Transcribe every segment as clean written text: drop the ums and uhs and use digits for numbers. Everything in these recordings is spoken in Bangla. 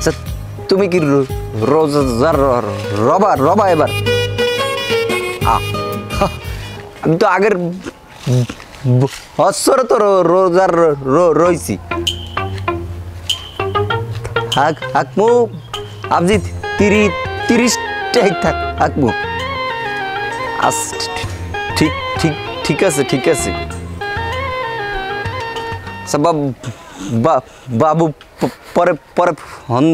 আচ্ছা তুমি কি রোজার রবা রবা এবার? আমি তো আগের বছর তো রোজার রইছি। হাকমু আপনি 30টাই হাকমু। ঠিক ঠিক ঠিক আছে ঠিক আছে। বাবু পরে পরে ফোন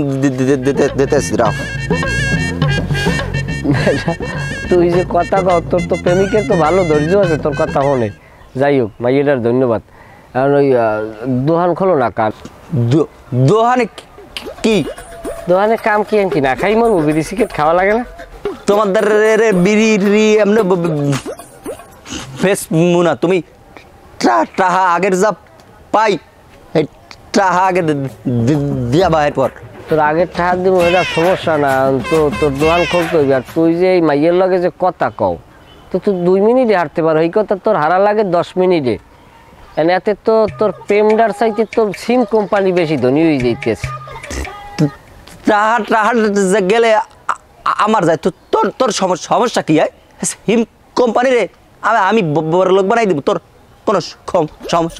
দিতেছি রাও। তুই যে কথা কও তোর তো প্রেমিকের তো ভালো ধৈর্য আছে তোর কথা শোনে। যাই হোক মাইয়েটার ধন্যবাদ। কারণ ওই দোকান খোলো না কান। দোকানে কি? দোকানে কাম কি এমকি না খাই মন বিড়ি সিগারেট খাওয়া লাগে না? তোমাদের বিড়ি এমনি ফ্রেশ মুনা তুমি টাহা আগের যা পাই টাহা আগে দিয়া বাহের পর। তোর আগের টাকা দিব এটা সমস্যা না, তো তোর দোকান খুলতে হইবে। আর তুই যে এই মাইয়ের লগে যে কথা কও তো তুই 2 মিনিটে হাঁটতে পারো, এই কথা তোর হারা লাগে 10 মিনিটে। এতে তো তোর প্রেমডার চাইতে তোর সিম কোম্পানি বেশি ধনী হয়ে যাইতেছে। টাহা গেলে আমার যায় তো তোর তোর সমস্যা কি? সিম কোম্পানি রে আমি বড় লোক বানাই দিব, তোর কোনো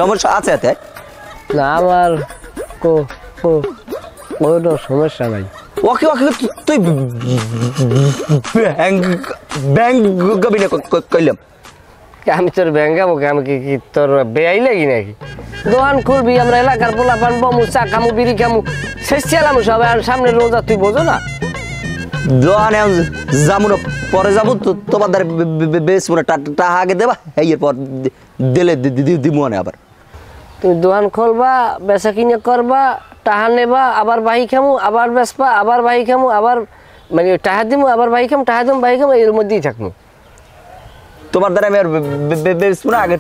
সমস্যা আছে এতে? না আমার কোনো সমস্যা নাই। ওকে ওকে তুই ব্যাংক গবি না কইলাম। আমি তোর ব্যাংকাবো আমি কি তোর বেআই লাগি নাকি? দোকান খুলবি, আমরা এলাকার পোলা পানবো, চা খামু বিড়ি খামু শেষ চালামু সবাই। আর সামনে রোজা তুই বোঝো না? দোকানে যাবো না পরে যাবো তো তোমাদের বেশ মনে টাকা আগে দেবা এরপর দিলে দিমু না। আবার তুমি দোকান খুলবা, বেচা কিনে করবা, টাহা নেবা, আবার বাহি খামু, আবার বেচবা, আবার বাহি খামু, আবার মানে টাহা দিমু, আবার বাহি খামু, টাহা দিমু বাহি খামু, এর মধ্যেই থাকবো। তোমার দ্বারা আমি আর বেচবো না, আগে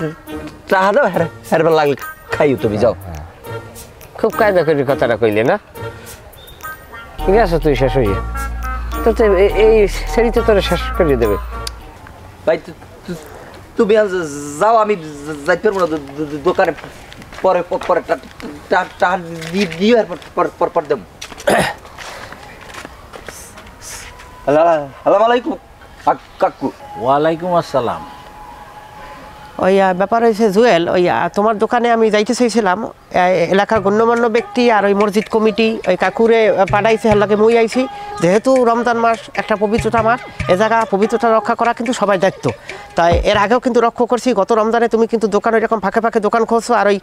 টাহা দাও হেরবার লাগলে খাইও তুমি যাও। খুব কায়দা করে কথাটা কইলে না? ঠিক আছে তুই শেষ হইয়া তো এই সেরি তো তোরা শেষ করে দেবে। ভাই তুমি যাও, আমি যাইতে পারবো না দোকানে, পরে পরে টাকা দিয়ে পর দেব। আসসালামু আলাইকুম কাকু। ওয়ালাইকুম আসসালাম। ওই ব্যাপার হয়েছে জুয়েল, ওই তোমার দোকানে আমি যাইতে চাইছিলাম, এলাকার গণ্যমান্য ব্যক্তি আর ওই মসজিদ কমিটি ওই কাকুরে পাঠাইছে, হেলাকে মুই আইছি। যেহেতু রমজান মাস একটা পবিত্রতা মাস, এ জায়গা পবিত্রতা রক্ষা করা কিন্তু সবাই দায়িত্ব। তাই এর আগেও কিন্তু লক্ষ্য করছি গত রমজানে তুমি কিন্তু দোকান এরকম ফাঁকে ফাঁকে দোকান খুলছো আর ওই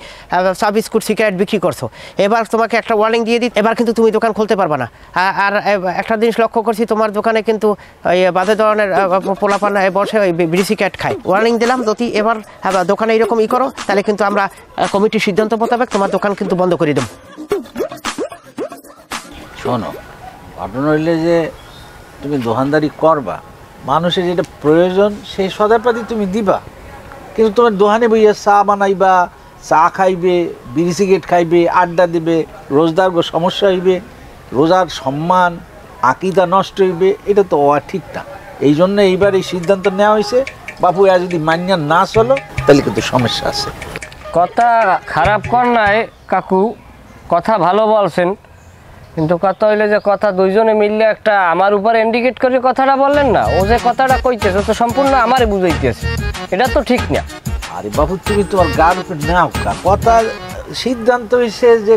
চা বিস্কুট সিগারেট বিক্রি করছো। এবার তোমাকে একটা ওয়ার্নিং দিয়ে দিই, এবার কিন্তু তুমি দোকান খুলতে পারবা না। আর একটা জিনিস লক্ষ্য করছি তোমার দোকানে কিন্তু ওই বাজে ধরনের পোলাপান বসে ওই বিড়ি সিগারেট খায়। ওয়ার্নিং দিলাম, যদি এবার দোকানে এইরকম করো তাহলে কিন্তু আমরা কমিটির সিদ্ধান্ত মোতাবেক তোমার দোকান কিন্তু বন্ধ করে দেব। শোনো, ঘটনা হইলে যে তুমি দোকানদারি করবা, মানুষের যেটা প্রয়োজন সেই সদাপাতি তুমি দিবা, কিন্তু তোমার দোকানে বইয়া চা বানাইবা, চা খাইবে, বিড়ি সিগারেট খাইবে, আড্ডা দিবে, রোজদার সমস্যা হইবে, রোজার সম্মান আকিদা নষ্ট হইবে, এটা তো ঠিক না। এই জন্য এইবার এই সিদ্ধান্ত নেওয়া হয়েছে, বাপু আর যদি মান্যা না চলো তাহলে কিন্তু সমস্যা আছে। কথা খারাপ কর নাই কাকু, কথা ভালো বলছেন, কিন্তু কথা হইলে যে কথা দুইজনে মিললে একটা আমার উপর ইন্ডিকেট করে কথাটা বললেন না, ও যে কথাটা কইতেছে তো সম্পূর্ণ আমারে বুঝাইতেছে, এটা তো ঠিক না। আরে বাবু তুমি তোমার গার উপর নাও, কথা সিদ্ধান্ত হয়েছে যে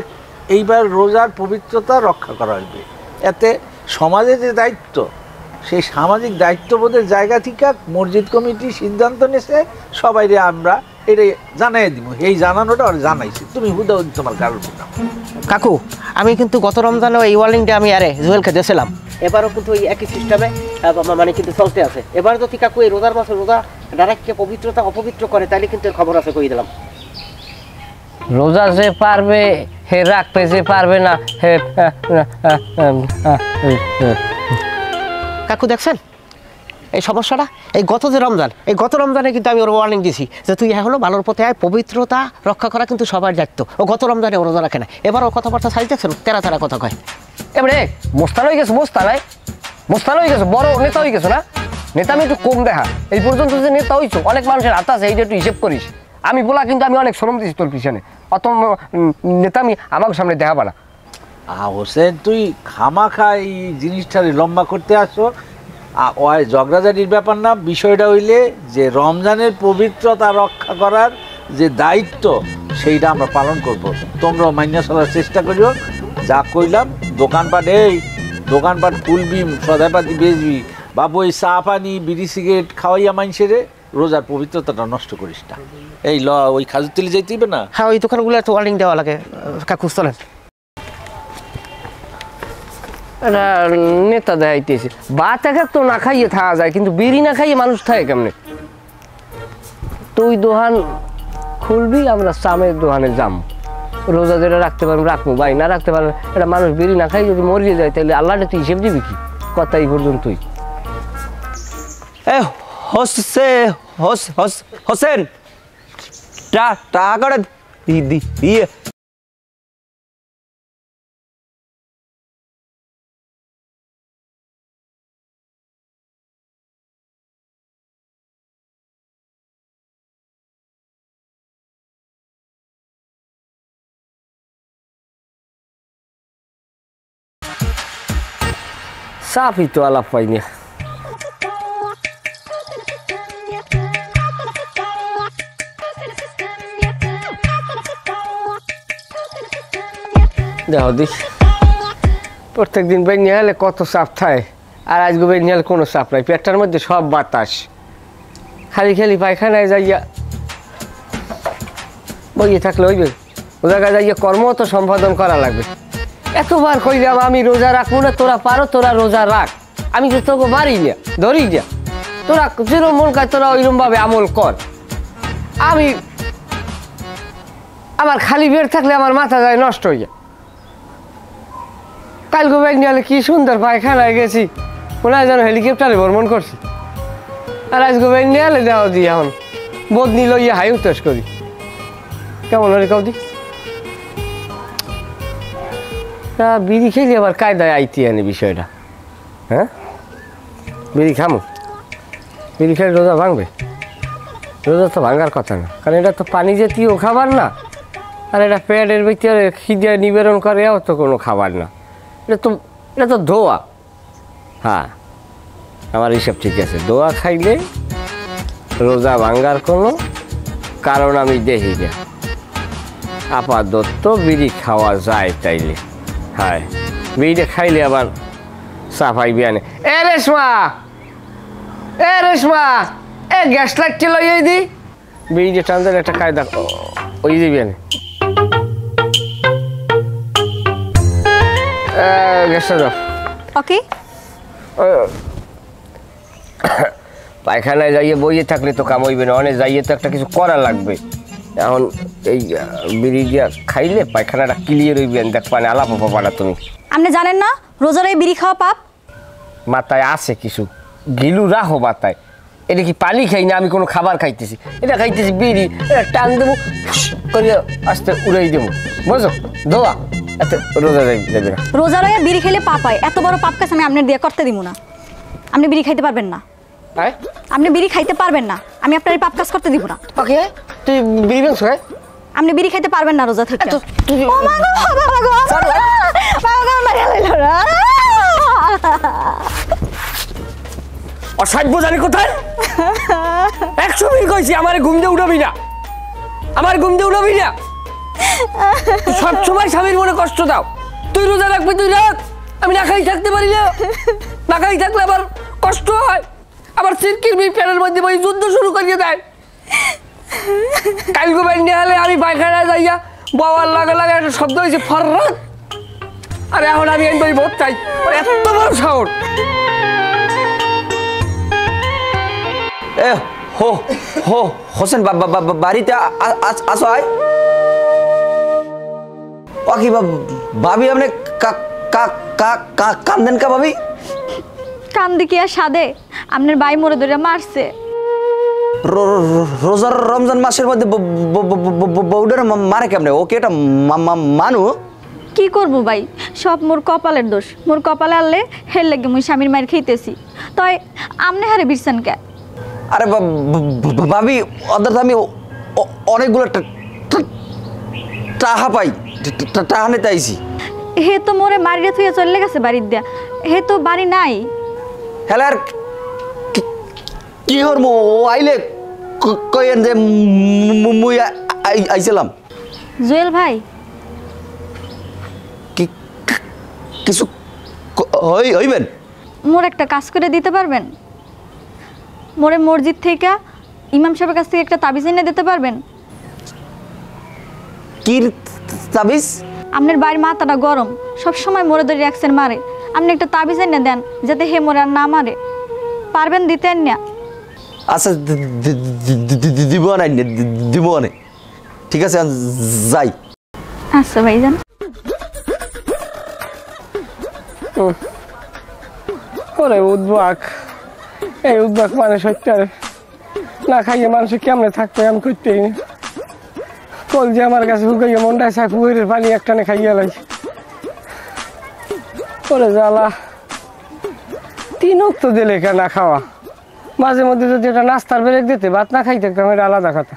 এইবার রোজার পবিত্রতা রক্ষা করা হইবে। এতে সমাজের যে দায়িত্ব, সেই সামাজিক দায়িত্ববোধের জায়গা থেকে মসজিদ কমিটি সিদ্ধান্ত নিয়েছে, সবাইরে আমরা এটা জানাই দিব। এই জানানোটা আর জানাইছি, তুমি হুদা তোমার গার উপর নাও। কাকু আমি কিন্তু গত রমজানে এই ওয়ার্নিংটা আমি আরে জুয়েলকে দিয়েছিলাম, এবারও কিন্তু ওই একই সিস্টেমে মানে কিন্তু চলতে আছে। এবার যদি কাকু এই রোজার মাসে রোজা ডাইরেক্টকে পবিত্রতা অপবিত্র করে তাহলে কিন্তু খবর আছে, কই দিলাম। রোজা যে পারবে হে রাখবে, যে পারবে না হে। কাকু দেখছেন এই সমস্যাটা? এই গত রমজানে কিন্তু আমি ওর ওয়ার্নিং দিছি যে তুই এখনো ভালোর পথে আয়, পবিত্রতা রক্ষা করা কিন্তু সবার দায়িত্ব। ও গত রমজানে ও রোজা রাখে না, এবার ও কথাবার্তা সাইজ দেখছেন, তেরা তেরা কথা কয়। এবারে মোস্তান হয়ে গেছে, মোস্তান হয়ে গেছে, বড় নেতা হয়ে গেছো না? নেতা আমি একটু কম দেখা, এই পর্যন্ত যে নেতা হইছো অনেক মানুষের হাত আছে, এইটা একটু হিসেব করিস। আমি বলা কিন্তু আমি অনেক শ্রম দিছি তোর পিছনে, অত নেতা আমি আমার সামনে দেখাবা না। হোসেন তুই খামাখা এই জিনিসটারে লম্বা করতে আসো। ওই ঝগড়াঝাটির ব্যাপার না, বিষয়টা হইলে যে রমজানের পবিত্রতা রক্ষা করার যে দায়িত্ব সেইটা আমরা পালন করব। তোমরাও মাইনা চলার চেষ্টা করিও। যা কইলাম দোকানপাট, এই দোকানপাট খুলবি, সদাইপাতি বেচবি, বাবু ওই চা পানি বিড়ি সিগারেট খাওয়াইয়া মানুষের রোজার পবিত্রতাটা নষ্ট করিস না। এই ল ওই খাজুর তেলে যাইতে হবে না? হ্যাঁ, ওই দোকানগুলো তো ওয়ার্নিং দেওয়া লাগে। কাকু চলেন। এটা নেতা দেখাইতেছে ভাত এক তো না খাইয়ে থাকা যায়, কিন্তু বিড়ি না খাইয়ে মানুষ থাকে কেমনে? তুই দোকান খুলবি, আমরা চামের দোকানে যাম, রোজা যেটা রাখতে পারবো রাখবো, ভাই না রাখতে পারবো। এটা মানুষ বিড়ি না খাই যদি মরিয়ে যায় তাহলে আল্লাহটা তুই হিসেব দিবি কি? কথা এই পর্যন্ত তুই হোসেন টাকাটা দিয়ে সাফই তো আলাপ পাইনি। দেখো দিস প্রত্যেক দিন বেরিয়ে হলে কত চাপ থাকে, আর আজকে বেরিয়ে হলে কোনো চাপ নাই, পেটটার মধ্যে সব বাতাস, খালি খালি পায়খানায় যাইয়া বইয়ে থাকলে হইবে? ও জায়গায় যাইয়া কর্ম তো সম্পাদন করা লাগবে। এতবার কইলাম আমি রোজা রাখবো না, তোরা পারো, তোরা রোজা রাখ, আমি তো তোকে মারি না ধরি যা, তোরা যেরকম মন খায় তোরা ওইরকম ভাবে আমল কর। আমি আমার খালি বের থাকলে আমার মাথা যায় নষ্ট হয়ে যায়। কালকে ব্যাগ নিয়ে কি সুন্দর পায়খানায় গেছি, মনে হয় যেন হেলিকপ্টারে ভ্রমণ করছি, আর আজকে ব্যাগ নিয়ে এলে দেওয়া দিই এখন বদনি লইয়া হাই উত্তাস করি। কেমন হলে কাউদি বিড়ি খেলি আবার কায়দায় আইতি আনি বিষয়টা। হ্যাঁ, বিড়ি খামো, বিড়ি খেলে রোজা ভাঙবে? রোজা তো ভাঙার কথা না, কারণ এটা তো পানি জাতীয় খাবার না, আর এটা পেটের ভিতরে খিদে নিবারণ করে, এও তো কোনো খাবার না, এটা তো ধোয়া। হ্যাঁ, আমার হিসাব ঠিক আছে, দোয়া খাইলে রোজা ভাঙার কোনো কারণ আমি দেখি না। আপাতত বিড়ি খাওয়া যায় তাইলে। হ্যাঁ, বিড়িটা খাইলে আবার সাফাই বিয়ানে। এ রেশমা, এ রেশমা, এ গ্যাস লাইটটি লইয়ে দি, বিড়িটা টান দিলে একটা কায়দা ওই দিবি আনে। গ্যাসটা দাও। ওকে। পায়খানায় যাইয়ে বইয়ে থাকলে তো কাম হইবে না, অনেক যাইয়ে তো একটা কিছু করা লাগবে। এখন এই বিড়ি দিয়া খাইলে পায়খানাটা ক্লিয়ার হইবে, দেখ পানে আলাপ পাবা তুমি। আপনি জানেন না রোজার এই বিড়ি খাওয়া পাপ? মাথায় আছে কিছু, গিলু রাখো মাথায়। এটা কি পানি খাই না, আমি কোনো খাবার খাইতেছি? এটা খাইতেছি বিড়ি, এটা টান দেবো করে আস্তে উড়াই দেবো, বুঝো? দোয়া এত রোজা যাবে না। রোজার এই বিড়ি খেলে পাপ হয়, এত বড় পাপ কাজ আমি আপনার দিয়ে করতে দিব না। আপনি বিড়ি খাইতে পারবেন না, আপনি বিড়ি খাইতে পারবেন না, আমি আপনার এই পাপ কাজ করতে দিব না। ওকে, তুই বিড়ি বেঞ্চ হয়, আপনি বিড়ি খাইতে পারবেন না রোজা থেকে। অসাধ্য জানি কোথায় 100 মিনিট কইছি আমার ঘুম দিয়ে উঠাবি না, আমার ঘুম দিয়ে উঠাবি না। সবসময় স্বামীর মনে কষ্ট দাও। তুই রোজা রাখবি, তুই রাখ, আমি না খাই থাকতে পারি না। না খাই থাকলে আবার কষ্ট হয়, আবার সিরকির প্যানের মধ্যে বই যুদ্ধ শুরু করিয়ে দেয়। কালকে বাইরে হলে আমি পায়খানায় যাইয়া বাবার লাগা লাগা একটা শব্দ হয়েছে ফররাত, আর এখন আমি বই বোধ চাই, এত বড় সাউন্ড। এ হো হো হোসেন বাড়িতে আসো আয়। ও কি ভাবি আপনি কান্দেন কা ভাবি? কান্দি কি আর সাদে? আপনার ভাই মোরে ধরে মারছে। রোজার রমজান মাসের মধ্যে বউডার মারে কেমনে? ওকে এটা মানু কি করব ভাই, সব মোর কপালের দোষ। মোর কপালে আনলে হের লাগে মুই স্বামীর মায়ের খাইতেছি, তাই আমনে হারে বিরছেন কে? আরে ভাবি ওদের আমি অনেকগুলো টাকা পাই, টাকা নিতে আইছি। হে তো মোরে মারিয়া থুয়ে চলে গেছে বাড়ির দিয়া, হে তো বাড়ি নাই। হেলার কি করবো, ও আইলে কইেন যে মুই আইছিলাম। জুয়েল ভাই কিছু হইবেন? মোর একটা কাজ করে দিতে পারবেন? মোরে মসজিদ থেকে ইমাম সাহেবের কাছ থেকে একটা তাবিজ এনে দিতে পারবেন? কি তাবিজ? আপনার বাড়ির মাথাটা গরম, সব সময় মোরে ধরে অ্যাকশন মারে, আপনি একটা তাবিজ এনে দেন যাতে হে মোরে আর না মারে। পারবেন দিতেন না? আচ্ছা দিব না, দিব না, ঠিক আছে যাই। আচ্ছা ভাইজান। ওরে উদ্বাক, এই উদ্বাক মানে সত্যি না খাইয়ে মানুষ কেমনে থাকবে আমি করতেই না। কল যে আমার কাছে হুকাইয়ে মনটায় চায় পুকুরের পানি একটানে খাইয়ে লাগছে। ওরে জ্বালা, 3 অক্ত দিলে না খাওয়া, মাঝে মধ্যে যদি একটা নাস্তার ব্রেক দিতে ভাত না খাইতে একদম এটা আলাদা কথা।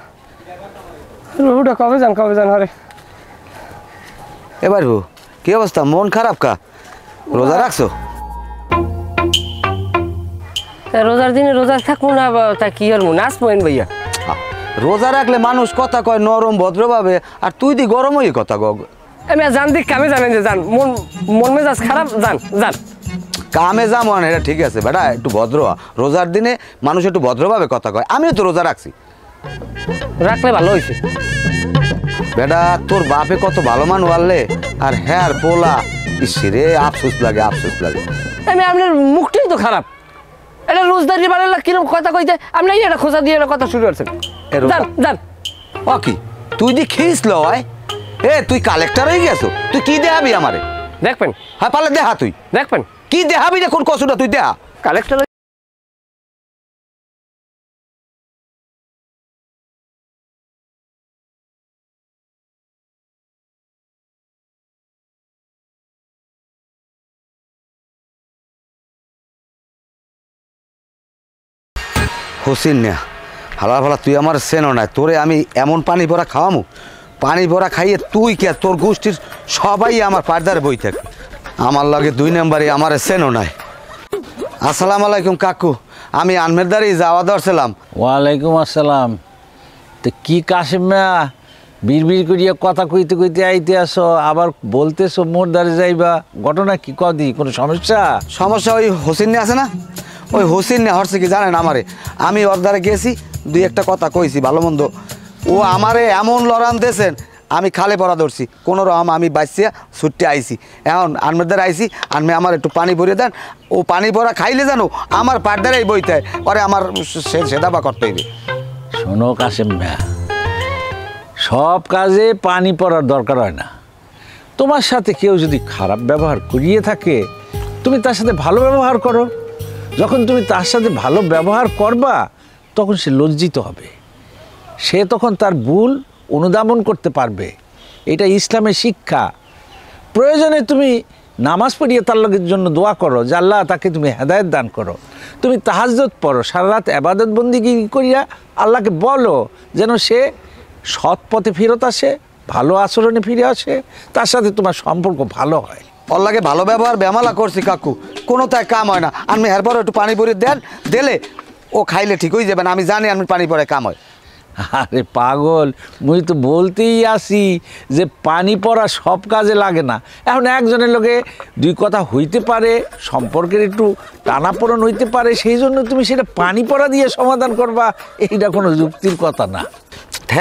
রুহুটা কবে যান হরে। এবার কি অবস্থা, মন খারাপ কা? রোজা রাখছো? রোজার দিনে রোজা থাকবো না, তা কি আর নাচবো ভাইয়া? রোজা রাখলে মানুষ কথা কয় নরম ভদ্রভাবে, আর তুই দি গরম হয়ে কথা কগ। আমি জান দিক কামে জানেন যে যান, মন মেজাজ খারাপ, যান কামে যাম, এটা ঠিক আছে বেটা, একটু ভদ্র। রোজার দিনে মানুষ একটু ভদ্রভাবে কথা কয়, আমিও তো রোজা রাখছি। রাখলে ভালো হয়েছে বেটা, তোর বাপে কত ভালো মানুষ আনলে, আর হ্যাঁ পোলা, ইসরে আফসোস লাগে, আফসোস লাগে। আমি আপনার মুখটাই তো খারাপ, এটা রোজদারি বানালে কিরকম কথা কইতে আপনি এটা খোঁজা দিয়ে কথা শুরু করছেন। যান ও কি তুই দি খিস লয়? এ তুই কালেক্টর হয়ে গেছো, তুই কি দেখাবি আমারে? দেখবেন? হ্যাঁ পারলে দেখা, তুই দেখবেন কি দেখাবি? দেখুন কসুটা তুই দেখা। কালেক্টর হোসেন না হালা ফালা, তুই আমার সেনো নাই, তোরে আমি এমন পানি ভরা খাওয়ামু, পানি ভরা খাইয়ে তুই কে তোর গোষ্ঠীর সবাই আমার পাড়দারে বই থাকে। আমার লগে 2 নম্বরে আমার সেনো নাই। আসসালামু আলাইকুম কাকু, আমি আনমেরদারি যাওয়া ধরছিলাম। ওয়ালাইকুম আসসালাম। তো কি কাশিম মিয়া বিড় করিয়া কথা কইতে কইতে আইতে আসো, আবার বলতেছো মোর দ্বারে যাইবা, ঘটনা কি কদি? কোনো সমস্যা? সমস্যা ওই হোসেন আছে না, ওই হোসেন হরছে কি জানেন আমারে, আমি ওর দ্বারে গেছি, 2-1টা কথা কইছি ভালো মন্দ, ও আমারে এমন লড়ান দিয়েছেন, আমি খালে পড়া ধরছি কোনো রকম, আমি বাঁচিয়া ছুটতে আইছি। এখন আনমের দ্বারা আইছি, আনমে আমার একটু পানি ভরিয়ে দেন, ও পানি ভরা খাইলে জানো আমার পাড়দারেই বইতে পরে আমার সেদাবা করতে হইবে। শোনো কাশিম মিয়া, সব কাজে পানি পড়ার দরকার হয় না। তোমার সাথে কেউ যদি খারাপ ব্যবহার করিয়ে থাকে, তুমি তার সাথে ভালো ব্যবহার করো। যখন তুমি তার সাথে ভালো ব্যবহার করবা, তখন সে লজ্জিত হবে, সে তখন তার ভুল অনুধাবন করতে পারবে। এটা ইসলামের শিক্ষা। প্রয়োজনে তুমি নামাজ পড়িয়ে তার লোকের জন্য দোয়া করো যে আল্লাহ তাকে তুমি হেদায়েত দান করো। তুমি তাহাজ্জুদ পড়ো, সারা রাত ইবাদত বন্দেগী করিয়া আল্লাহকে বলো যেন সে সৎ পথে ফেরত আসে, ভালো আচরণে ফিরে আসে, তার সাথে তোমার সম্পর্ক ভালো হয়। ওর লাগে ভালো ব্যবহার বেমালা করছি কাকু, কোনো তাই কাম হয় না। আমি এরপর একটু পানি ভরিয়ে দেন, দিলে ও খাইলে ঠিক হয়ে যাবে না, আমি জানি আমি পানি পরে কাম হয়। আরে পাগল, মুই তো বলতেই আসি যে পানি পড়া সব কাজে লাগে না। এখন একজনের লোকে 2 কথা হইতে পারে, সম্পর্কের একটু টানাপোড়ন হইতে পারে, সেই জন্য তুমি সেটা পানি পড়া দিয়ে সমাধান করবা, এইটা কোনো যুক্তির কথা না।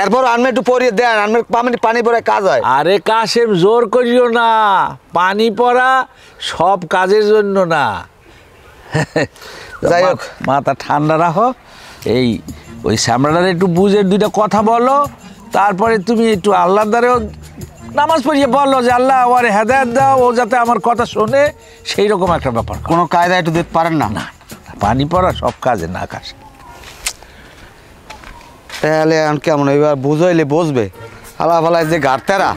এরপর আমি একটু পরিয়ে দেন, আমি পানি পরে কাজ হয়। আরে কাশেম, জোর করিও না, পানি পড়া সব কাজের জন্য না। যাই হোক, মাথা ঠান্ডা রাখো, এই ওই শ্যামলাটার একটু বুঝে 2টা কথা বলো, তারপরে তুমি একটু আল্লাহর দ্বারেও নামাজ পড়িয়ে বলো যে আল্লাহ ওরে হেদায়েত দাও, ও যাতে আমার কথা শোনে, সেই রকম একটা ব্যাপার। কোনো কায়দা একটু দিতে পারেন না? না, পানি পড়া সব কাজে না কাশে। তাহলে কেমন এবার বুঝাইলে বুঝবে, হালা ফালায় যে গাড়তেরা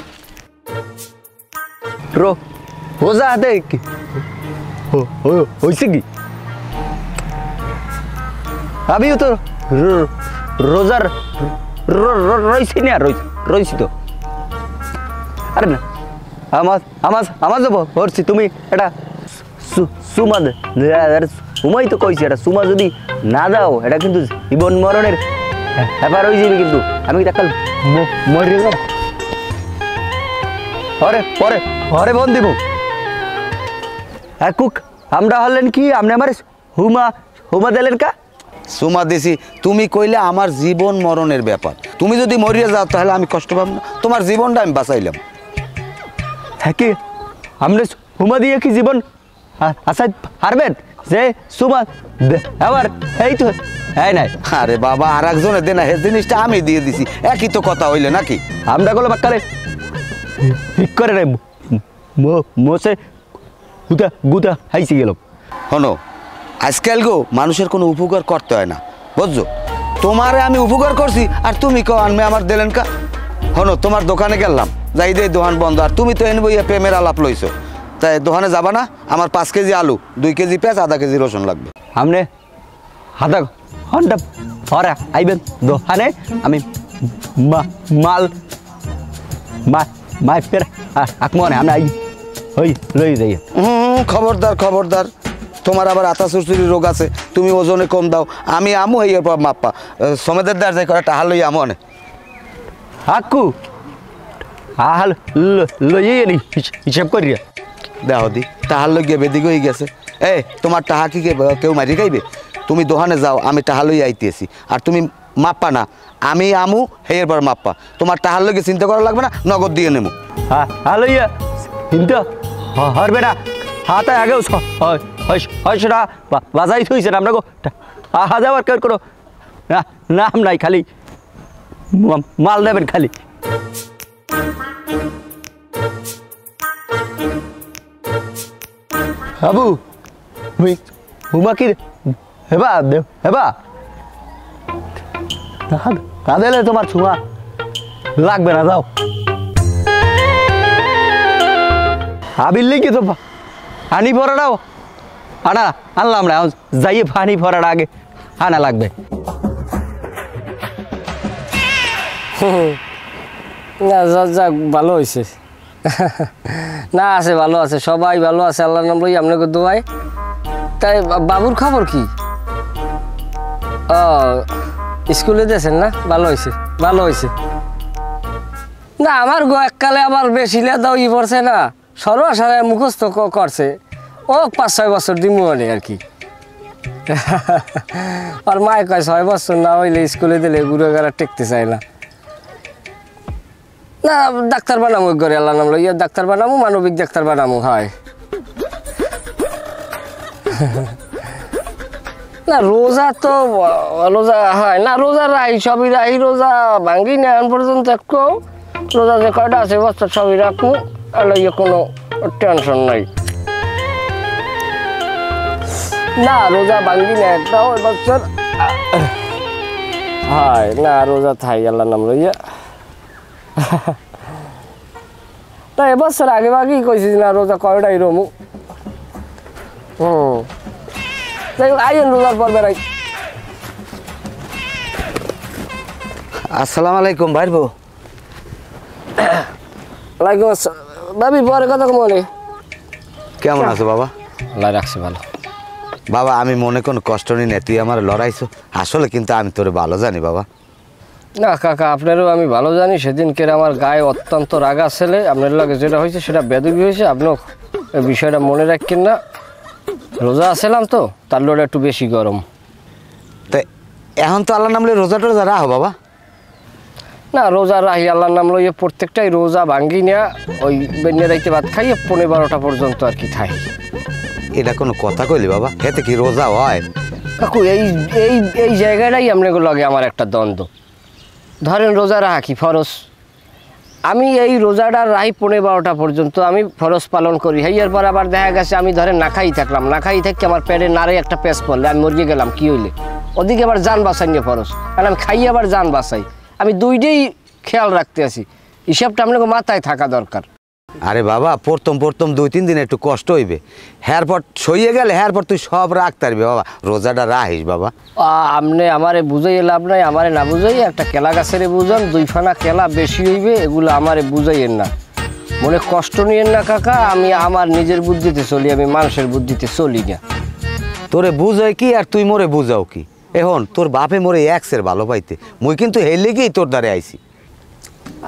রোজা হাতে হয়েছে কি? আমিও তো রোজার রয়েছি না, রয়েছি তো। আরে না আমার আমার আমার যাবো ধরছি তুমি এটা সুমা সুমাই তো কইছি এটা সুমা যদি না দাও এটা কিন্তু জীবন মরণের ব্যাপার হয়ে যাবে কিন্তু আমি কাল মরে যাব পরে পরে পরে বন দিব কুক আমরা হলেন কি আপনি আমার হুমা হুমা দিলেন কা সুমা দিছি তুমি কইলে আমার জীবন মরণের ব্যাপার তুমি যদি মরিয়া যাও তাহলে আমি কষ্ট পাবো না তোমার জীবনটা আমি বাঁচাইলাম হ্যাঁ কি আপনি হুমা দিয়ে কি জীবন আচ্ছা পারবেন যে সুমা আবার এই তো হ্যাঁ নাই আরে বাবা আর একজনের দেনা হে জিনিসটা আমি দিয়ে দিছি একই তো কথা হইলে নাকি আমরা গুলো বাক্কারে ঠিক করে রে মোসে গুতা গুতা হাইছি গেল শোনো আজকাল গো মানুষের কোনো উপকার করতে হয় না বুঝছো তোমারে আমি উপকার করছি আর তুমি কো আনবে আমার দিলেন কা শোনো তোমার দোকানে গেলাম যাই দে দোকান বন্ধ আর তুমি তো এনে বইয়া প্রেমের আলাপ লইছো তাই দোকানে যাবা না আমার 5 কেজি আলু 2 কেজি পেঁয়াজ আধা কেজি রসুন লাগবে আপনি আধা ঘন্টা পরে আইবেন দোকানে আমি মাল মাই ফের আকমনে আমি আই ওই লই যাই খবরদার খবরদার তোমার আবার আতা সুরসুরি রোগ আছে তুমি ওজনে কম দাও আমি আমু হইয়ার পর মাপ্পা সমেদের দার যাই করে টাহা লই আমু অনে আকু আহাল লই নি হিসাব করিয়া দেখো দি টাহার লই গিয়ে বেদিক হয়ে গেছে তোমার টাহা কি কেউ মারি খাইবে তুমি দোকানে যাও আমি টাহা লই আইতেছি আর তুমি মাপ্পা না আমি আমু হেয়ের পর মাপ্পা তোমার টাহার লইগে চিন্তা করা লাগবে না নগদ দিয়ে নেবো লইয়া চিন্তা হরবে না হাতে আগেও হয় সেটা বাজাই থইছে না আপনাকে যাওয়ার কেউ কোনো নাম নাই খালি মাল দেবেন খালি বাবু হুমা কি হেবা হেবা তাহলে তোমার ছোঁয়া লাগবে না যাও আবিল্লি কি তো পানি ভরাটাও আনা আনলাম না যাইয়ে পানি ভরাটা আগে আনা লাগবে না যাক ভালো হয়েছে না আছে ভালো আছে সবাই ভালো আছে আল্লাহর নাম লই আপনাকে দোয়াই তাই বাবুর খবর কি ও স্কুলে দিয়েছেন না ভালো হয়েছে ভালো হয়েছে না আমার গো এককালে আবার বেশি লেদাও ই পড়ছে না সর্বসারে মুখস্থ করছে ও 5-6 বছর দিমু মানে আর কি আর মায় কয় 6 বছর না হইলে স্কুলে দিলে ঘুরে গেলা টেকতে চায় না না ডাক্তার বানামো করে আল্লাহ নাম লইয়া ডাক্তার বানামো মানবিক ডাক্তার বানামো হয় না রোজা তো রোজা হয় না রোজা রাহি সবই রাহি রোজা ভাঙ্গি না এখন পর্যন্ত একটু রোজা যে কয়টা আছে বছর সবই রাখবো আর ইয়ে কোনো টেনশন নাই না রোজা ভাঙ্গি না একটা ওই বছর হয় না রোজা থাই আল্লাহ নাম লইয়া না এবছর আগে আগেই কইছিস না রোজা কয়টাই রমু আইন রোজার পর বেড়াই আসসালামু আলাইকুম ভাই বউ ওয়ালাইকুম আসসালাম ভাবি পরে কথা মনে কেমন আছো বাবা আল্লাহ রাখছে ভালো বাবা আমি মনে কোনো কষ্ট নিই না তুই আমার লড়াইছো আসলে কিন্তু আমি তোরে ভালো জানি বাবা না কাকা আপনারও আমি ভালো জানি সেদিনকে আমার গায়ে অত্যন্ত রাগা ছেলে আপনার লাগে যেটা হয়েছে সেটা বেদবি হয়েছে আপনিও এই বিষয়টা মনে রাখেন না রোজা আসলাম তো তার লোড একটু বেশি গরম তাই এখন তো আল্লাহ নামলে রোজা টোজা রাখো বাবা না রোজা রাহি আল্লাহর নাম লইয়ে প্রত্যেকটাই রোজা ভাঙ্গি না ওই বেন্যা রাইতে ভাত খাইয়ে 12:30 পর্যন্ত আর কি খাই এটা কোনো কথা কইলি বাবা এতে কি রোজা হয় কাকু এই এই এই জায়গাটাই আপনাকে লগে আমার একটা দ্বন্দ্ব ধরেন রোজা রাখা কি ফরজ আমি এই রোজাটা রাহি 12:30 পর্যন্ত আমি ফরজ পালন করি এর পর আবার দেখা গেছে আমি ধরেন না খাই থাকলাম না খাই থেকে আমার পেটে নারে একটা পেস পড়লে আমি মরিয়ে গেলাম কি হইলে ওদিকে আবার জান বাঁচাই নিয়ে ফরজ কারণ আমি খাই আবার জান বাঁচাই আমি দুইটাই খেয়াল রাখতে আছি হিসাবটা আপনাকে মাথায় থাকা দরকার আরে বাবা প্রথম 2-3 দিন একটু কষ্ট হইবে হেয়ারপর সইয়ে গেলে হেয়ারপর তুই সব রাখতে পারবি বাবা রোজাটা রাখিস বাবা আপনি আমারে বুঝাই লাভ নাই আমারে না বুঝাই একটা কেলা গাছের বুঝান 2 ফানা কেলা বেশি হইবে এগুলো আমারে বুঝাইয়েন না মনে কষ্ট নিয়েন না কাকা, আমি আমার নিজের বুদ্ধিতে চলি, আমি মানুষের বুদ্ধিতে চলি না। তোরে বুঝাই কি আর তুই মোরে বুঝাও কি? এখন তোর বাপে মোরে এক্সের ভালো পাইতে, মুই কিন্তু হের লেগেই তোর দ্বারে আইছি।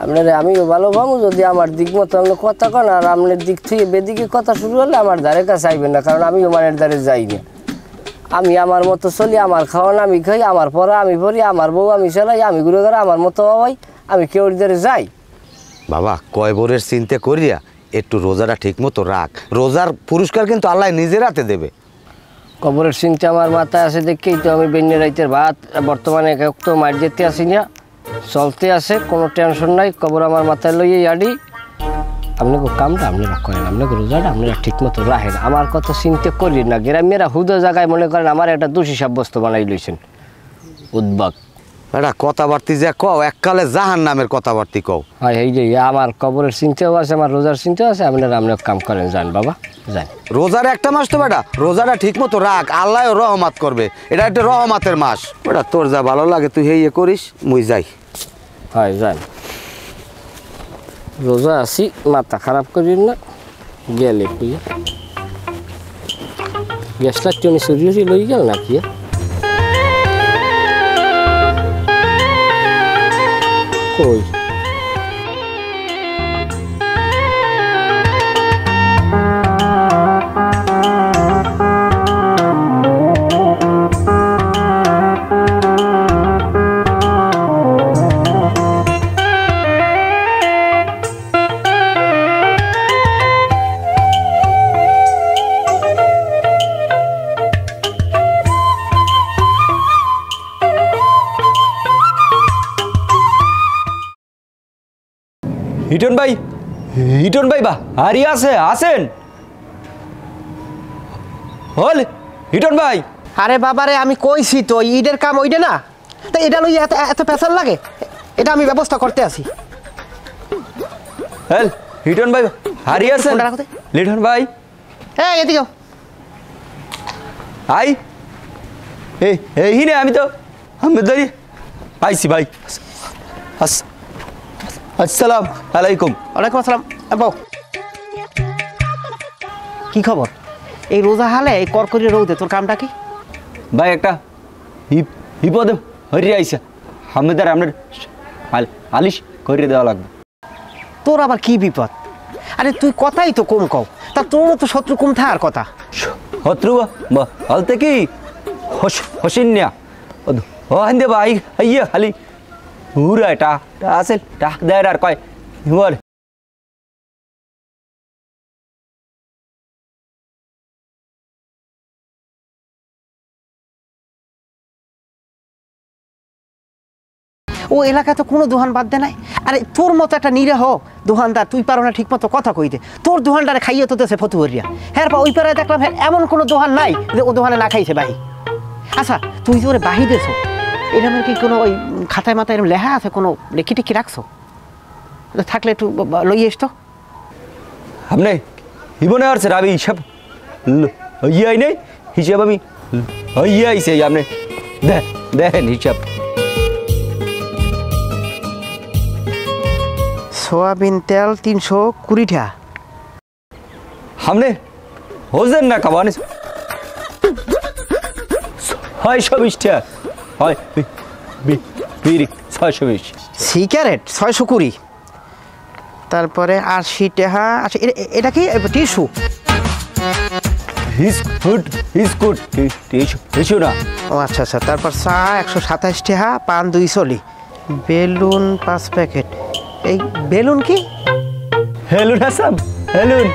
আপনারে আমিও ভালো ভাবো যদি আমার দিক মতো আপনি কথা কন, আর আপনার দিক থেকে বেদিকে কথা শুরু হলে আমার ধারে কাছে আইবেন না, কারণ আমিও মানের দ্বারে যাই না। আমি আমার মতো চলি, আমার খাওয়ান আমি খাই, আমার পড়া আমি পড়ি, আমার বউ আমি চালাই, আমি ঘুরে ঘুরে আমার মতো হওয়াই, আমি কেউর দ্বারে যাই। বাবা কয় বোরের চিন্তা করিয়া একটু রোজাটা ঠিক মতো রাখ, রোজার পুরস্কার কিন্তু আল্লাহ নিজের হাতে দেবে। কবরের চিন্তা আমার মাথায় আছে দেখেই তো আমি বেন্যে রাইতের ভাত বর্তমানে তো মার যেতে আসি না, চলতে আসে, কোনো টেনশন নাই, কবর আমার মাথায় লইয়ে আডি। আপনাকে কামটা আপনারা করেন, আপনাকে রোজাটা আপনারা ঠিক মতো রাখেন, আমার কথা চিন্তা করি না। গ্রামেরা হুদো জায়গায় মনে করেন আমার একটা দোষী সাব্যস্ত বানাই লইছেন, উদ্বাগ এটা কথাবার্তি যে কও এককালে জাহান নামের কথাবার্তি কও। হয় এই যে আমার কবরের চিন্তাও আছে, আমার রোজার চিন্তাও আছে, আপনারা কাম করেন, যান বাবা যান। রোজার একটা মাস তো বেটা, রোজাটা ঠিক মতো রাখ, আল্লাহ রহমত করবে, এটা একটা রহমতের মাস। বেটা তোর যা ভালো লাগে তুই হেয়ে করিস, মুই যাই। হয় যান, রোজা আসি, মাথা খারাপ করিন না, গেলে কুইয়া গ্যাস লাগছে উনি সরিয়ে লই গেল নাকি? কই হিটন ভাই, হিটন ভাই বা হারি আছে, আসেন হল হিটন ভাই। আরে বাবারে আমি কইছি তো ঈদের কাম ওইটা না, তা এটা লই এত এত পেছাল লাগে, এটা আমি ব্যবস্থা করতে আসি। হল হিটন ভাই হারি আছেন? ফোনটা রাখো তো। লিটন ভাই হ্যাঁ এদিকে আই এই নে, আমি তো আমি ধরি আইসি ভাই। আসসালাম আলাইকুম। ওয়ালাইকুম আসসালাম। বউ কি খবর? এই রোজা হালে এই করকরি রোদে তোর কামটা কি? ভাই একটা বিপদে হরিয়ে আইসা, আমাদের আপনার আলিশ করিয়ে দেওয়া লাগবে। তোর আবার কি বিপদ? আরে তুই কথাই তো কম কও, তা তোর মতো শত্রু কম থাকার কথা। শত্রু বলতে কি হসিন্যা ও হান্দে ভাই আইয়া খালি হুরা টাক আছে, টাক দেয় আর কয় বল ও এলাকায় তো কোনো দোকান বাদ দে নাই। আরে তোর মতো একটা নিরীহ দোকানদার, তুই পারো না ঠিক মতো কথা কইতে, তোর দোকানদারে খাইয়ে তো দেশে ফতুহরিয়া। হ্যাঁ ওই পাড়ায় দেখলাম হ্যাঁ এমন কোনো দোকান নাই যে ও দোকানে না খাইছে বাহি। আচ্ছা তুই যে ওরে বাহি দেছো, এরকম কি কোনো ওই খাতায় মাথায় এরকম লেখা আছে, কোনো লেখি টেখি রাখছো? থাকলে একটু লই এসতো। আপনি হিবনে আসছে আমি হিসাব ইয়ে নেই, হিসাব আমি ইয়ে আইসে আপনি দেখেন হিসাব। সোয়াবিন তেল 320 টাকা। আপনি হোজেন না খাবানি 620 টাকা হয়, বিড়ি 620, সিগারেট 620, তারপরে 80 টাকা। আচ্ছা এটা কি টিস্যু? টিস্যু না। ও আচ্ছা আচ্ছা, তারপর চা 127 টাকা, পান 240, বেলুন 5 প্যাকেট। এই বেলুন কি? হেলুন আসাম, হেলুন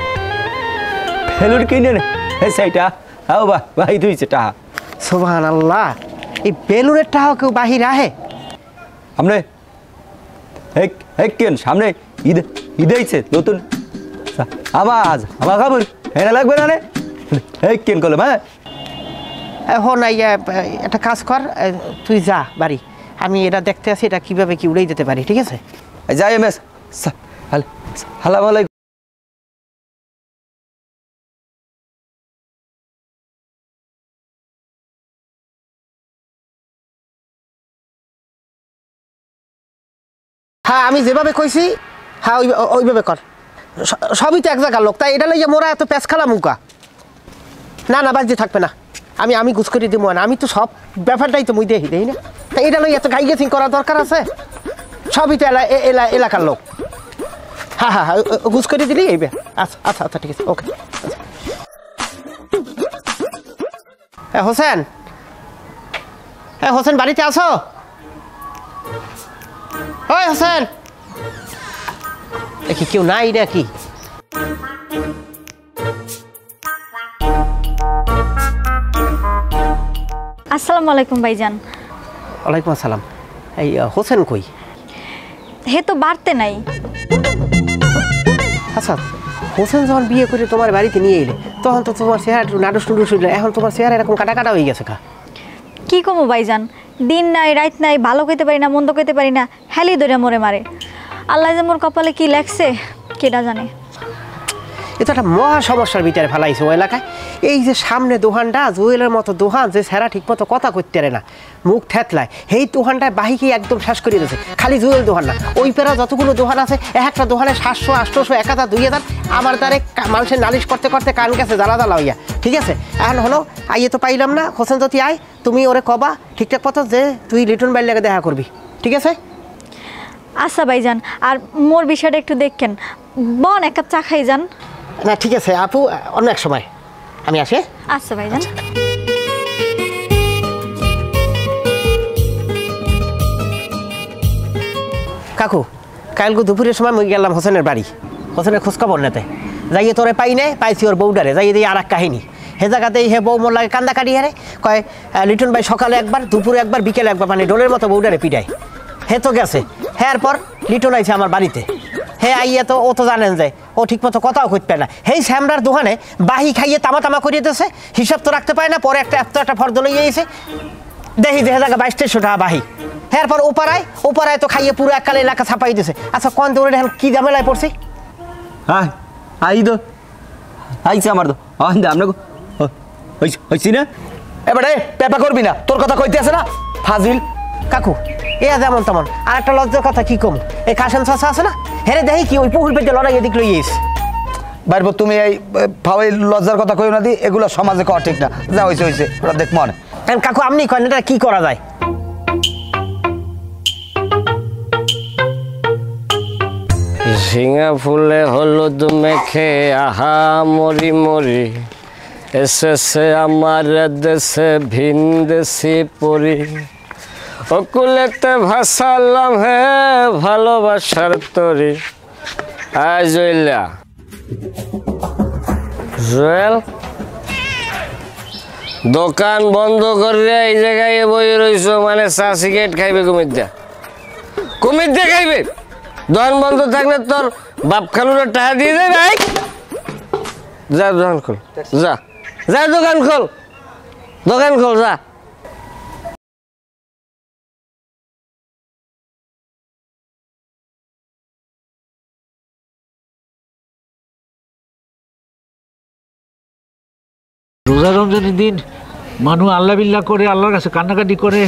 হেলুন কিনে সেইটা আও বা ভাই দুইছে টাকা। সুবহানাল্লাহ, এই বেলুনের টাকা কেউ বাহির আহে? আপনি কেন সামনে ঈদ আইছে নতুন, আমার কাপড় হেনা লাগবে না রে, কেন করলাম। হ্যাঁ এখন একটা কাজ কর, তুই যা বাড়ি, আমি এটা দেখতে আছি এটা কিভাবে কি উড়াই দিতে পারি, ঠিক আছে? যাই এম এস সালাম আলাইকুম। হ্যাঁ আমি যেভাবে কইছি, হ্যাঁ ওইভাবে কর। সবই তো এক জায়গার লোক, তাই এটা লইয়া মোরা এত প্যাঁচ খেলা মুকা। না না বাজে থাকবে না, আমি গুছ করে দিব না, আমি তো সব ব্যাপারটাই তো মুই দেখি দেই না, তাই এটা লইয়া এত গাই গেছিং করার দরকার আছে? সবই তো এলাকার লোক। হ্যাঁ হ্যাঁ হ্যাঁ গুছ করে দিলি এই আচ্ছা আচ্ছা আচ্ছা ঠিক আছে ওকে। হোসেন, হোসেন বাড়িতে আসো? ওই হোসেন, কি কেউ নাই নাকি? আসসালামু আলাইকুম ভাইজান। ওয়ালাইকুম আসসালাম। এই হোসেন কই? হে তো বাড়তে নাই। আচ্ছা হোসেন যখন বিয়ে করে তোমার বাড়িতে নিয়ে এলে তখন তো তোমার চেহারা একটু নাডুস নুডুস হইল, এখন তোমার চেহারা এরকম কাটা কাটা হয়ে গেছে। কি কমো ভাইজান, দিন নাই রাত নাই, ভালো কইতে পারি না মন্দ কইতে পারি না, হেলি ধরে মরে মারে। আল্লাহ যে মোর কপালে কি লেখছে কেডা জানে। এটা একটা মহা সমস্যার ভিতরে ফেলাইছে ও এলাকায়। এই যে সামনে দোকানটা জুয়েলের মতো দোকান, যে স্যারা ঠিক মতো কথা করতে পারে না, মুখ ঠেতলায়, সেই দোকানটায় বাহিকে একদম শেষ করে দিয়েছে। খালি জুয়েল দোকান না, ওই পেরা যতগুলো দোকান আছে একটা দোকানে 700 800 1000 2000 আমার দ্বারে মানুষের নালিশ করতে করতে কান গেছে জ্বালা জ্বালা হইয়া। ঠিক আছে এখন হলো আইয়ে তো পাইলাম না, হোসেন যদি আয় তুমি ওরে কবা ঠিকঠাক মতো যে তুই লিটন বাইর লেগে দেখা করবি, ঠিক আছে? আচ্ছা ভাইজান, আর মোর বিষয়টা একটু দেখেন, বন এক কাপ চা খাই যান। না ঠিক আছে আপু, অন্য এক সময় আমি আসি। আচ্ছা ভাইজান। কাকু কালকে দুপুরের সময় মই গেলাম হোসেনের বাড়ি, হোসেনের খোঁজখবর নেতে যাইয়ে তোরে পাই নাই, পাইছি ওর বউডারে, যাইয়ে দিয়ে আর এক কাহিনী। হে জায়গাতেই হে বউ মোর লাগে কান্দা কাটি হারে কয় লিটন ভাই সকালে একবার দুপুরে একবার বিকেলে একবার, মানে ডোলের মতো বউডারে পিটায়। হে তো গেছে, হ্যাঁ পর লিটন আইছে আমার বাড়িতে। হে আইয়া তো ও তো জানেন যে ও ঠিক মতো কথাও করতে না, হেই শ্যামরার দোকানে বাহি খাইয়ে তামা তামা করিয়ে দিয়েছে, হিসাব তো রাখতে পারে না। পরে একটা ফর্দ লইয়ে এসে দেখি যে জায়গা 2200 টাকা বাহি। হ্যাঁ পর ওপারায় তো খাইয়ে পুরো এককালে এলাকা ছাপাই দিয়েছে। আচ্ছা কোন দৌড়ে এখন কি ঝামেলায় পড়ছি? হ্যাঁ আই তো আইছে আমার তো আমরা হয়েছি না। এবারে পেপা করবি না, তোর কথা কইতে আছে না ফাজিল। কাকু এ যেমন তেমন, আর একটা লজ্জার কথা কি কম, এই কাশেম চাষা আছে না, হেরে দেখি কি ওই পুকুর পেটে লড়াই এদিক লইয়ে এসে। বাইরব তুমি এই ফাওয়াই লজ্জার কথা কইও না দি, এগুলো সমাজে করা ঠিক না। যা হইছে ওরা দেখ মনে। এখন কাকু আপনি করেন এটা কি করা যায়? ঝিঙা ফুলে হলুদ মেখে আহা মরি মরি, এসেছে আমার দেশে ভিন দেশি পরি, অকুলেতে ভাসালাম হে ভালোবাসার তরি। আয় জয়লা জয়েল, দোকান বন্ধ করে এই জায়গায় বই রইছ, মানে চা সিগারেট খাইবে কুমির দিয়ে খাইবে। দোকান বন্ধ থাকলে তোর বাপ খালুরা টাকা দিয়ে দেয় ভাই। যা দোকান খোল, যা যা দোকান খোল যা। রোজা রমজানের দিন মানুষ আল্লাহ বিল্লাহ করে, আল্লাহর কাছে কান্নাকাটি করে,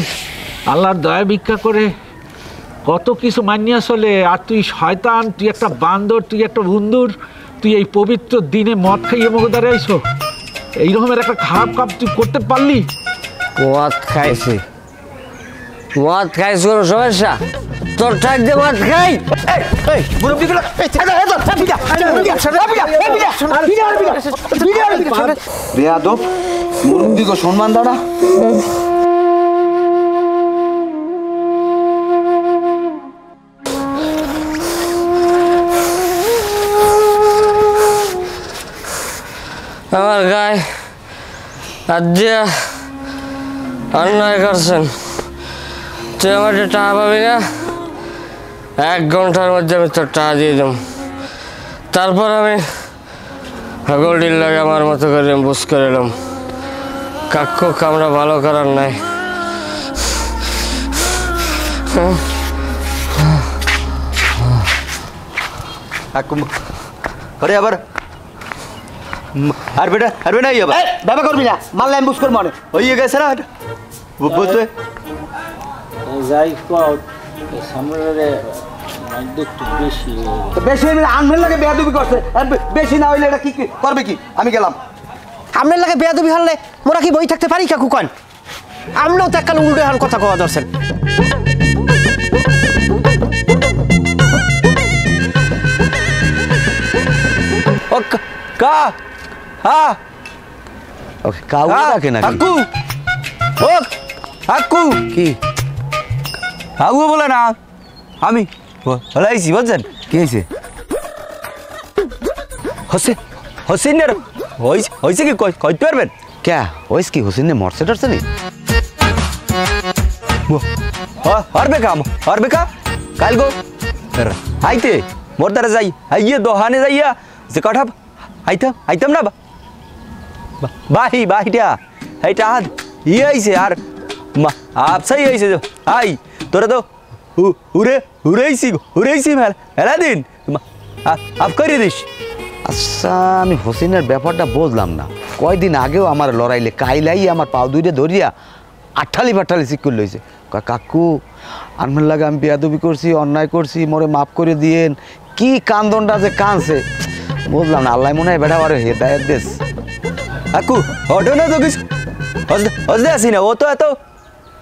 আল্লাহর দয়া ভিক্ষা করে, কত কিছু মানিয়া চলে। আর তুই শয়তান, তুই একটা বান্দর, তুই একটা বন্ধুর, তুই এই পবিত্র দিনে মদ খাইয়ে মুখে দাঁড়াইছো। এইরকমের একটা খারাপ কাজ তুই করতে পারলি? মদ খাইছি কোনো সমস্যা? তোর ঠাক দিয়ে মদ খাই? বেয়াদব, মুরব্বিকে সম্মান দাও না। আমার গায়ে আজ অন্যায় করছেন, তুই আমার টাকা পাবি না। 1 ঘন্টার মধ্যে আমি তোর টাকা দিয়ে দেব, তারপর আমি গোল্ডির লাগে আমার মতো করে বুঝ করে এলাম। কাকু কামরা ভালো করার নাই। আবার আর বেটা নাই বাবা করবি না, মারলে আমি বুঝ করবো মনে হয়ে গেছে না বুঝতে। যাই সামনে তো বেশি হইলে আনমের লাগে বেয়াদবি করছে আর বেশি না হইলে এটা কি করবে কি আমি গেলাম আপনার লাগে বেয়াদবি হলে মোরা কি বই থাকতে পারি কাকু কন আমরাও তো এককাল উল্টো হান কথা কওয়া ধরছেন ও কা হ্যাঁ ওকে কাউ রাখে না কাকু ও কাকু কি কাকু বলে না আমি হলাইছি বুঝছেন কি হয়েছে হোসেনের হয়েছে কি কইতে পারবেন ক্যা ওইস কি হোসেন মরছে টরছে নি হরবে কা কাল গো আইতে মোর দ্বারা যাই আইয়ে দোহানে যাইয়া যে কঠা আইতাম না বাহিটা এইটা হাত ইয়ে আইছে আর আপসাই আইছে আই তোরা তো হুরেইছি মেলা দিন আপ করে দিস আচ্ছা আমি হোসেনের ব্যাপারটা বুঝলাম না কয়দিন আগেও আমার লড়াইলে কাইলাই আমার পাও দুইটা ধরিয়া আঠালি ফাঠালি চিক করে লইছে কাকু আনমের লাগে আমি বেয়াদবি করছি অন্যায় করছি মোরে মাফ করে দিয়েন কি কান্দনটা যে কানছে বুঝলাম না আল্লাহ মনে হয় বেটা আরে হেদায়েত দেশ কাকু হটো না তো কিছু হসদে আসি না ও তো এত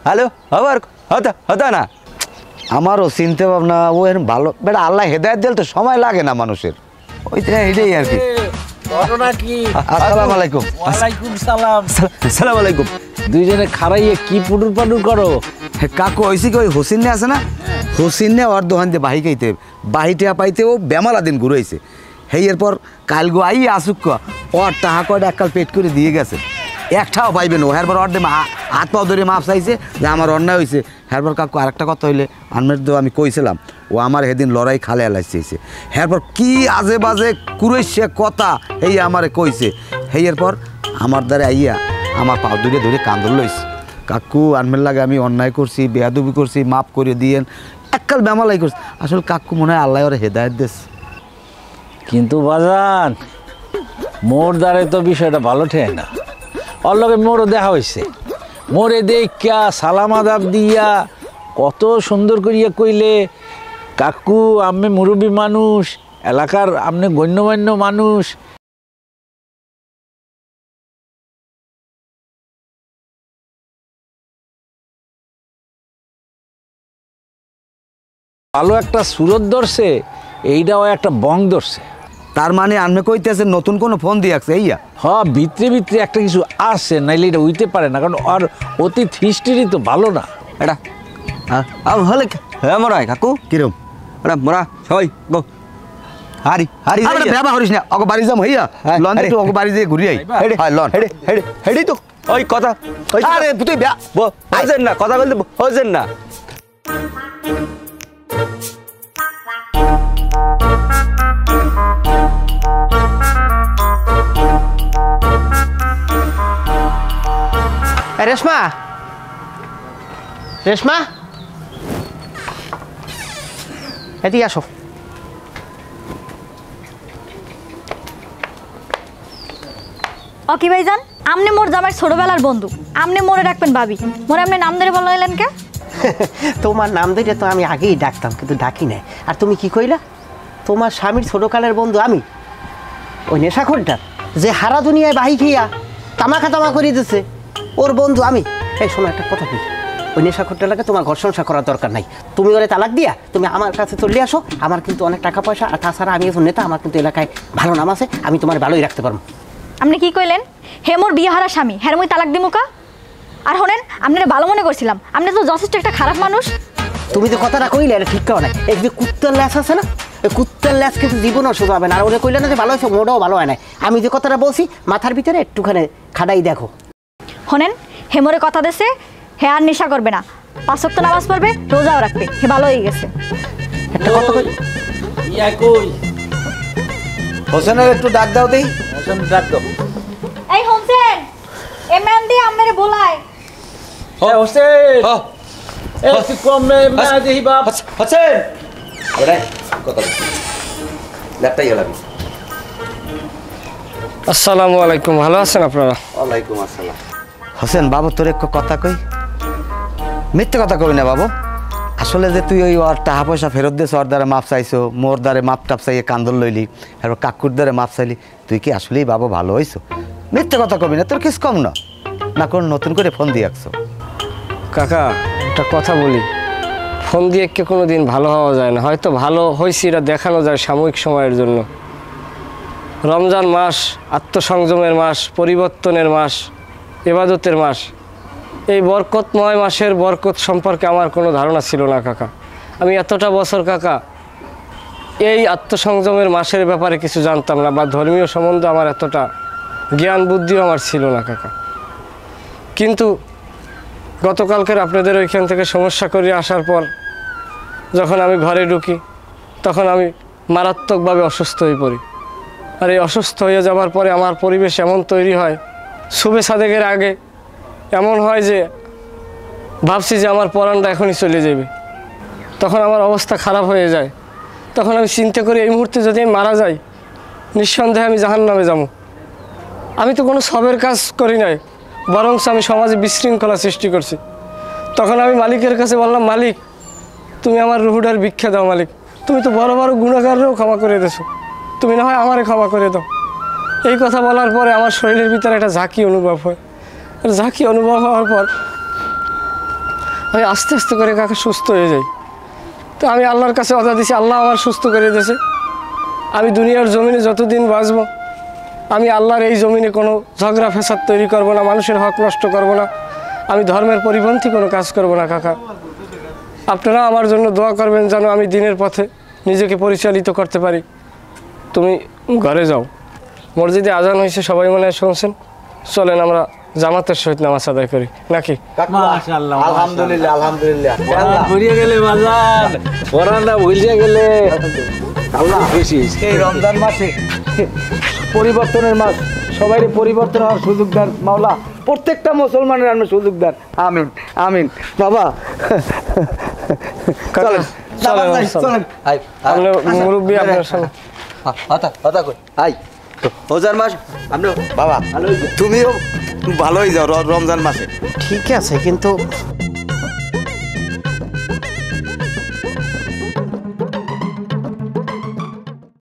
হ্যালো আবার হতা না আমারও চিন্তা ভাবনা ও এরকম ভালো বেটা আল্লাহ হেদায়েত দিলে তো সময় লাগে না মানুষের ওইটা এটাই আর কি ঘটনা কি? আসসালামু আলাইকুম ওয়ালাইকুম সালাম। সালাম আলাইকুম দুইজনে খাড়াইয়ে কি পুটুর পাটুর করো? কাকু হয়েছে কি ওই হোসেন আছে না হোসেন ওর দোকান দিয়ে বাহি খাইতে বাহিটা পাইতে ও বেমালা দিন ঘুরাইছে সেই এরপর কাল গো আই আসুক ওর টাকা কয়টা এককাল পেট করে দিয়ে গেছে একটাও পাইবে না এরপর ওর দিয়ে হাত পাও ধরে মাপ চাইছে যে আমার অন্যায় হয়েছে এরপর কাকু আরেকটা কথা হইলে আনমের তো আমি কইছিলাম ও আমার সেদিন লড়াই খালে এলাইছে এরপর কি আজে বাজে কুরেছে কথা এই আমারে কইছে সেই এরপর আমার দ্বারা আইয়া আমার পাও দূরে ধরে কান্দর লইছে কাকু আনমের লাগে আমি অন্যায় করছি বেয়াদবি করছি মাফ করে দিয়েন এককাল বেমালাই করছি আসলে কাকু মনে হয় আল্লাহ ওরা হেদায়েত দিস কিন্তু বাজান মোর দ্বারে তো বিষয়টা ভালো ঠেয় না। ওর লগে মোরও দেখা হয়েছে, মোরে দেখা সালাম আদাব দিয়া কত সুন্দর করিয়া কইলে কাকু আমি মুরব্বী মানুষ, এলাকার আপনি গণ্যমান্য মানুষ, ভালো একটা সুরত ধরছে, এইটাও একটা বং ধরছে। তার মানে আনমে কইতেছে নতুন কোনো ফোন দিয়ে আসছে এইয়া হ্যাঁ, ভিতরে ভিতরে একটা কিছু আসছে, নাইলে এটা উইতে পারে না, কারণ আর অতীত হিস্ট্রি তো ভালো না এটা হলে হ্যাঁ মরাই কাকু কিরম এটা মরা সবাই গো হারি হারি আমরা ব্যবহার করিস না অগ বাড়ি যাম হইয়া লন একটু অগ বাড়ি দিয়ে ঘুরি আই হ্যাঁ লন হেডি তো ওই কথা আরে তুই হয়েছেন না কথা বলতে হয়েছেন না রেশমা রেশমা এদিকে আসো ওকে ভাইজান, আমনে মোর জামাই ছোটবেলার বন্ধু, আমনে মোরে ডাকবেন ভাবি, মোরে আমনে নাম ধরে বলাইলেন কে? তোমার নাম ধরে তো আমি আগেই ডাকতাম, কিন্তু ডাকি নাই। আর তুমি কি কইলা তোমার স্বামীর ছোটকালের বন্ধু আমি? ওই নেশাখোরটার যে হারা দুনিয়ায় বাহি খেয়া তামাখা তামা করে দিচ্ছে ওর বন্ধু আমি? এই শোনো একটা কথা বলি, ওই নেশাখোরটার লাগে তোমার ঘর সংসার করার দরকার নাই। তুমি ওরে তালাক দিয়া তুমি আমার কাছে চলে আসো, আমার কিন্তু অনেক টাকা পয়সা, আর তাছাড়া আমি এখন নেতা, আমার কিন্তু এলাকায় ভালো নাম আছে, আমি তোমার ভালোই রাখতে পারবো। আপনি কি কইলেন? হে মোর বিয়ে হারা স্বামী, হ্যাঁ মুই তালাক দিমু কা? আর শোনেন, আপনারা ভালো মনে করছিলাম, আপনি তো যথেষ্ট একটা খারাপ মানুষ। তুমি যে কথাটা কইলে এটা ঠিক কাও নাই। এই যে কুত্তার ল্যাস আছে না, এই কুত্তার ল্যাস কিন্তু জীবনও সোজা হবে না। আর ওরে কইলে না যে ভালো হয়েছে, মোটাও ভালো হয় না। আমি যে কথাটা বলছি মাথার ভিতরে একটুখানি খাটাই দেখো। শোনেন, হে মোরে কথা দেছে, হে আর নেশা করবে না, 5 ওয়াক্ত নামাজ পড়বে, রোজাও রাখবে, হে ভালো হয়ে গেছে। একটা কথা কই, ইয়া কই হোসেনের একটু ডাক দাও দেই। হোসেন ডাক দাও। এই হোসেন, এ ম্যান দি আমারে বলায়। হ্যাঁ হোসেন, এ তুই কম মে দেহি বাপ হোসেন আরে কথা ল্যাপটাই গেলাবি। আসসালামু আলাইকুম, ভালো আছেন আপনারা? ওয়ালাইকুম আসসালাম। হোসেন বাবু তোর এক কথা কই, মিথ্যে কথা কই না বাবু। আসলে যে তুই ওই ওর টাকা পয়সা ফেরত দিয়েছ, ওর দ্বারা মাপ চাইছো, মোর দ্বারে মাপ টাপ চাইয়ে কান্দল লইলি, এবার কাকুর দ্বারে মাপ চাইলি, তুই কি আসলেই বাবা ভালো হইছো? মিথ্যে কথা কবি না, তোর কিছু কম না কোন নতুন করে ফোন দিয়ে আসছো? কাকা একটা কথা বলি, ফোন দিয়ে কে কোনো দিন ভালো হওয়া যায় না। হয়তো ভালো হয়েছি এটা দেখানো যায় সাময়িক সময়ের জন্য। রমজান মাস আত্মসংযমের মাস, পরিবর্তনের মাস, ইবাদতের মাস। এই বরকতময় মাসের বরকত সম্পর্কে আমার কোনো ধারণা ছিল না কাকা। আমি এতটা বছর কাকা এই আত্মসংযমের মাসের ব্যাপারে কিছু জানতাম না, বা ধর্মীয় সম্বন্ধে আমার এতটা জ্ঞান বুদ্ধিও আমার ছিল না কাকা। কিন্তু গতকালকের আপনাদের ওইখান থেকে সমস্যা করে আসার পর যখন আমি ঘরে ঢুকি, তখন আমি মারাত্মকভাবে অসুস্থ হয়ে পড়ি। আর এই অসুস্থ হয়ে যাওয়ার পরে আমার পরিবেশ এমন তৈরি হয়, শুভে সাদেকের আগে এমন হয় যে ভাবছি যে আমার পরাণটা এখনই চলে যাবে। তখন আমার অবস্থা খারাপ হয়ে যায়। তখন আমি চিন্তা করি এই মুহূর্তে যদি আমি মারা যাই, নিঃসন্দেহে আমি জাহান্নামে যাবো। আমি তো কোনো সবের কাজ করি নাই, বরং আমি সমাজে বিশৃঙ্খলা সৃষ্টি করছি। তখন আমি মালিকের কাছে বললাম, মালিক তুমি আমার রুহুটার ভিক্ষা দাও। মালিক তুমি তো বড় বড় গুণাগারেরও ক্ষমা করে দিয়েছো, তুমি না হয় আমারে ক্ষমা করে দাও। এই কথা বলার পরে আমার শরীরের ভিতরে একটা ঝাঁকি অনুভব হয়। আর ঝাঁকি অনুভব হওয়ার পর আমি আস্তে আস্তে করে কাকে সুস্থ হয়ে যাই। তো আমি আল্লাহর কাছে কথা দিছি, আল্লাহ আমার সুস্থ করে দিয়েছে। আমি দুনিয়ার জমিনে যতদিন বাঁচব, আমি আল্লাহর এই জমিনে কোনো ঝগড়া ফ্যাসাদ তৈরি করব না, মানুষের হক নষ্ট করব না, আমি ধর্মের পরিপন্থী কোনো কাজ করব না কাকা। আপনারা আমার জন্য দোয়া করবেন যেন আমি দিনের পথে নিজেকে পরিচালিত করতে পারি। তুমি ঘরে যাও, মসজিদে আজান হয়েছে, সবাই মনে হয় শুনছেন, চলেন আমরা জামাতের সহিত নামাজ আদায় করি নাকি? মাশাআল্লাহ, আলহামদুলিল্লাহ আলহামদুলিল্লাহ। ভুলিয়ে গেলে বাজান, পরানটা ভুলিয়ে গেলে। আল্লাহ এই রমজান মাসে পরিবর্তনের মাস, সবাই পরিবর্তন হওয়ার সুযোগ দেন মাওলা, প্রত্যেকটা মুসলমানের আমরা সুযোগ দেন। আমিন আমিন। বাবা চলেন চলেন, চলেন। মুরব্বী আপনার সঙ্গে রোজার মাস আপনি বাবা তুমিও ভালোই যাও রমজান মাসে। ঠিক আছে, কিন্তু